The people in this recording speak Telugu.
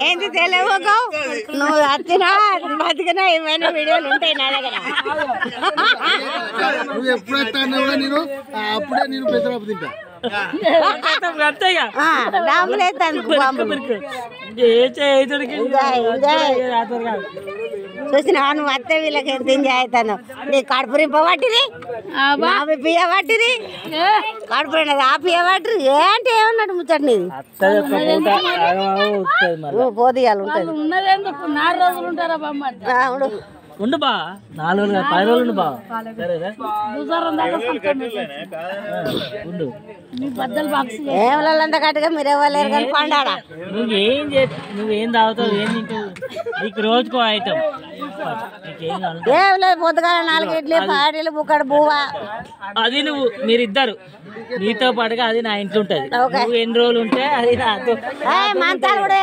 ఏంటి తెలియవు నువ్వు వచ్చినా బతికినా ఏమైనా వీడియోలు ఉంటాయి నా దగ్గర. నువ్వు ఎప్పుడైతే అన్నావు నేను అప్పుడే నేను పెసరాపు తింటా. చూసినా నువ్వు అత్తే వీళ్ళకి ఎంత ఎంజాయ్ అవుతాను. నీ కడుపు రింపబట్టిరి పియ్యబట్టిరి కడుపు రెండది ఆ పియ్యబట్టిరి ఏంటి ఏమన్నట్టు ముచ్చట నీది పోదీయాలి ఉంటుంది. ఉండు బా 4 రోజులు 10 రోజులు ఉండు బా ఏమలంత కట్టుగా మీరు ఇవ్వలేరు కానీ పండాడా నువ్వేం తాగుతావు ఏం తింటావు నీకు రోజుకో ఐటమ్ ఏం లేదు పొద్దుగాల 4 ఇడ్లీ పాడీలు బుక్కడు బువ్వా అది నువ్వు మీరిద్దరు నీతో పాటుగా అది నా ఇంట్లో ఉంటది. నువ్వు ఎన్ని రోజులు ఉంటే అది నాతో మంచాలు కూడా